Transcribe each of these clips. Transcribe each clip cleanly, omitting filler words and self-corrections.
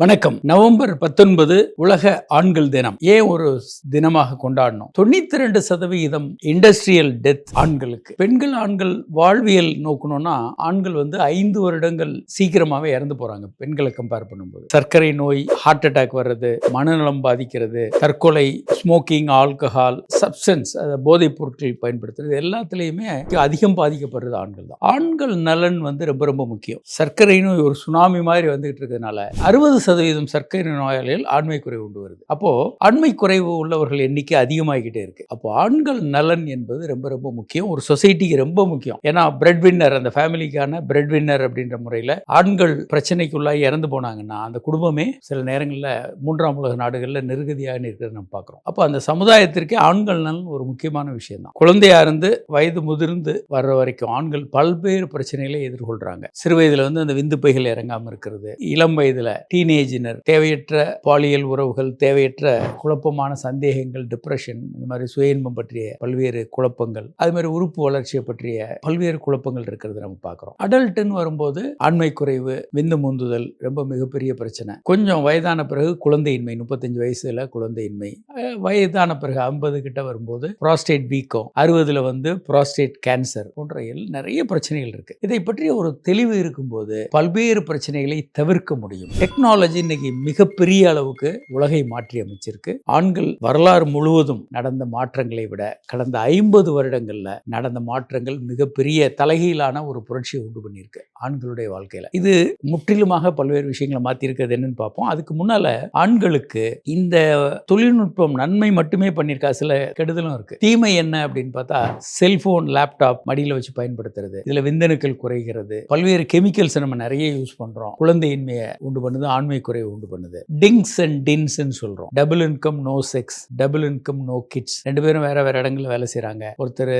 வணக்கம். நவம்பர் 19 உலக ஆண்கள் தினம். ஏன் ஒரு தினமாக கொண்டாடணும்? 92% இண்டஸ்ட்ரியல் டெத் ஆண்களுக்கு. பெண்கள் ஆண்கள் வாழ்வியல் நோக்கணும்னா ஆண்கள் 5 வருடங்கள் சீக்கிரமாவே இறந்து போறாங்க பெண்களை கம்பேர் பண்ணும்போது. சர்க்கரை நோய், ஹார்ட் அட்டாக் வர்றது, மனநலம் பாதிக்கிறது, தற்கொலை, ஸ்மோக்கிங், ஆல்கஹால், சப்ஸ்டன்ஸ், போதைப் பொருட்கள் பயன்படுத்துறது எல்லாத்துலேயுமே அதிகம் பாதிக்கப்படுறது ஆண்கள் தான். ஆண்கள் நலன் ரொம்ப ரொம்ப முக்கியம். சர்க்கரை நோய் ஒரு சுனாமி மாதிரி வந்துகிட்டு இருக்கிறதுனால 60% சர்க்கரை நோயாளிகள் ஆண்மை குறைவு உண்டு வருது. அப்போ ஆண்மை குறைவு உள்ளவர்கள் எண்ணிக்கை அதிகமாகிக்கிட்டே இருக்கு. அப்போ ஆண்கள் நலன் என்பது ரொம்ப ரொம்ப முக்கியம். ஒரு சொசைட்டிக்கு ரொம்ப முக்கியம். ஏன்னா பிரெட் வின்னர், அந்த ஃபேமிலிக்கான பிரெட் வின்னர் அப்படின்ற முறையில் ஆண்கள் பிரச்சனைக்குள்ளாகி இறந்து போனாங்கன்னா அந்த குடும்பமே சில நேரங்களில் 3ஆம் உலக நாடுகளில் நெருக்கடியாக இருக்கிறது நம்ம பார்க்குறோம். அப்போ அந்த சமுதாயத்திற்கு ஆண்கள் நலன் ஒரு முக்கியமான விஷயம் தான். குழந்தையா இருந்து வயது முதிர்ந்து வர்ற வரைக்கும் ஆண்கள் பல்வேறு பிரச்சனைகளை எதிர்கொள்றாங்க. சிறு வயதுல அந்த விந்து பைகள் இறங்காம இருக்கிறது, இளம் வயதுல டீனேஜினர் தேவையற்ற பாலியல் உறவுகள், தேவையற்ற குழப்பமான சந்தேகங்கள், டிப்ரெஷன், இந்த மாதிரி சுய இன்பம் பற்றிய பல்வேறு குழப்பங்கள், அது மாதிரி உறுப்பு வளர்ச்சியை பற்றிய பல்வேறு குழப்பங்கள் இருக்கிறது நம்ம பார்க்குறோம். அடல்ட்டுன்னு வரும்போது ஆண்மை குறைவு, விந்து முந்துதல் ரொம்ப மிகப்பெரிய பிரச்சனை. கொஞ்சம் வயதான பிறகு குழந்தையின்மை, 35 வயசுல குழந்தையின்மை, வயதான பிறகு 50 கிட்ட வரும்போது புரோஸ்டேட் வீக்கம், 60ல புரோஸ்டேட் கேன்சர் போன்ற நிறைய பிரச்சனைகள் இருக்கு. இதை பற்றிய ஒரு தெளிவு இருக்கும்போது பல்வேறு பிரச்சனைகளை தவிர்க்க முடியும். டெக்னாலஜி இன்னைக்கு மிகப்பெரிய அளவுக்கு உலகை மாற்றி அமைச்சிருக்கு. ஆண்கள் வரலாறு முழுவதும் நடந்த மாற்றங்களை விட கடந்த 50 வருடங்கள்ல நடந்த மாற்றங்கள் மிகப்பெரிய தலைகீழான ஒரு புரட்சியை உண்டு பண்ணியிருக்கு ஆண்களுடைய வாழ்க்கையில. இது முற்றிலுமாக பல்வேறு விஷயங்களை மாற்றி இருக்கிறது என்னன்னு பார்ப்போம். அதுக்கு முன்னால ஆண்களுக்கு இந்த தொழில்நுட்பம் நன்மை மட்டுமே பண்ணியிருக்கா, சில கெடுதலும் இருக்கு. தீமை என்ன அப்படின்னு பார்த்தா செல்போன், லேப்டாப் மடியில் வச்சு பயன்படுத்துறது, இதுல விந்தணுக்கள் குறைகிறது, பல்வேறு கெமிக்கல்ஸ் நம்ம நிறைய யூஸ் பண்றோம், குழந்தையின்மையை உண்டு பண்ணுது, ஆண்மை குறைவு உண்டு பண்ணுது. டிங்ஸ் அண்ட் டின்ஸ் சொல்றோம். Double income no sex, double income no kids. ரெண்டு பேரும் வேற வேற இடங்கள்ல வேலை செய்யறாங்க. ஒருத்தர்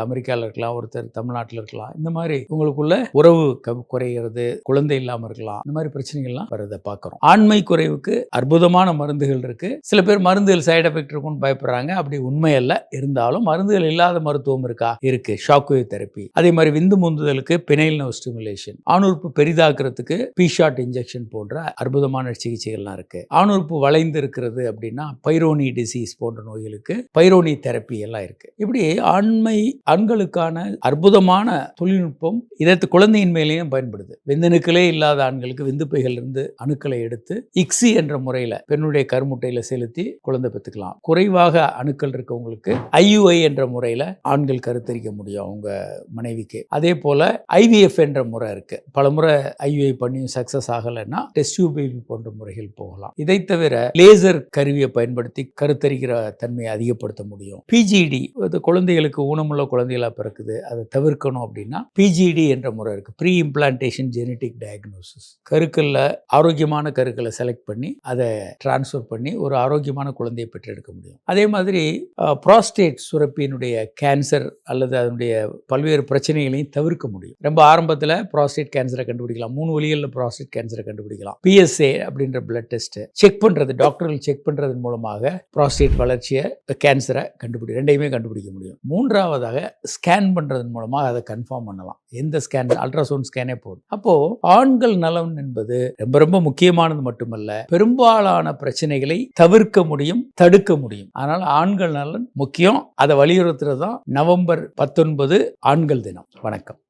அமெரிக்கால இருக்கலாம், ஒருத்தர் தமிழ்நாட்டில் இருக்கலாம். இந்த மாதிரி உங்களுக்குள்ள உறவு குறைகிறது, குழந்தை இல்லாம இருக்கலாம். இந்த மாதிரி பிரச்சனைகள்லாம் வரதை பார்க்கிறோம். ஆண்மை குறைவுக்கு அற்புதமான மருந்துகள் இருக்கு. சில பேர் மருந்துகள் சைடு எஃபெக்ட் இருக்கும்னு பயப்படுறாங்க. அப்படி உண்மை அல்ல. இருந்தாலும் மருந்துகள் இல்லாத மருத்துவம் இருக்கா? இருக்கு. Shock wave therapy. அதே மாதிரி விந்து முந்துதலுக்கு பெனைல் நர்வ் ஸ்டிமுலேஷன், ஆணுறுப்பு பெரிதாக்குறதுக்கு பி-ஷாட் இன்ஜெக்ஷன் போன்ற அற்புதமான சிகிச்சைகள்லாம் இருக்கு. ஆணுறுப்பு வளைந்து இருக்கிறது அப்படின்னா பைரோனி டிசீஸ் போன்ற நோய்களுக்கு பைரோனி தெரப்பி எல்லாம் இருக்கு. இப்படி ஆண்களுக்கான அற்புதமான தொழில்நுட்பம் இதற்கு குழந்தையின்மையிலையும் பயன்படுது. விந்தணுக்களே இல்லாத ஆண்களுக்கு விந்துப்பைகள் இருந்து அணுக்களை எடுத்து இக்ஸி என்ற முறையில் பெண்ணுடைய கருமுட்டையில செலுத்தி குழந்தை பெற்றுக்கலாம். குறைவாக அணுக்கள் இருக்கவங்களுக்கு IUI என்ற முறையில் ஆண்கள் கருத்தரிக்க முடியும் அவங்க மனைவிக்கு. அதே போல IVF என்ற முறை இருக்கு. பல முறை IUI பண்ணியும் சக்சஸ் ஆகலைன்னா டெஸ்ட் டியூப் பேபி போன்ற முறைகள் போகலாம். இதை தவிர லேசர் கருவியை பயன்படுத்தி கருத்தரிக்கிற தன்மையை அதிகப்படுத்த முடியும். PGD, குழந்தைகளுக்கு ஊனமுள்ள குழந்தைகளா பிறக்குது, அதை தவிர்க்கணும் அப்படின்னா PGD என்ற முறை இருக்கு. Pre implantation genetic diagnosis. கருக்கல்ல ஆரோக்கியமான கருக்களை செலக்ட் பண்ணி அதை டிரான்ஸ்ஃபர் பண்ணி ஒரு ஆரோக்கியமான குழந்தையை பெற்றெடுக்க முடியும். அதே மாதிரி புரோஸ்டேட் சுரப்பியினுடைய கேன்சர் அல்லது அதனுடைய பல்வேறு பிரச்சனைகளையும் தவிர்க்க முடியும். ரொம்ப ஆரம்பத்தில் புரோஸ்டேட் கேன்சரை கண்டுபிடிக்கலாம். 3 வழிகளில் புரோஸ்டேட் கேன்சரை கண்டுபிடிக்கலாம். PSA அப்படின்ற பிளட் டெஸ்ட் செக் பண்றது, டாக்டர்கள் செக் பண்றதன் மூலமாக புரோஸ்டேட் வளர்ச்சியை, கேன்சரை ரெண்டையுமே கண்டுபிடிக்க முடியும். மூன்றாவதாக ஸ்கேன் பண்றதன் மூலமாக அதை கன்ஃபார்ம் பண்ணலாம். எந்த ஸ்கேன், அல்ட்ராசவுண்ட் ஸ்கேனே போதும். அப்போ ஆண்கள் நலம் என்பது ரொம்ப ரொம்ப முக்கியமானது மட்டுமல்ல, பெரும்பாலான பிரச்சனைகளை தவிர்க்க முடியும், தடுக்க முடியும். அதனால ஆண்கள் நலன் முக்கியம். அதை வலியுறுத்துறது தான் நவம்பர் 19 ஆண்கள் தினம். வணக்கம்.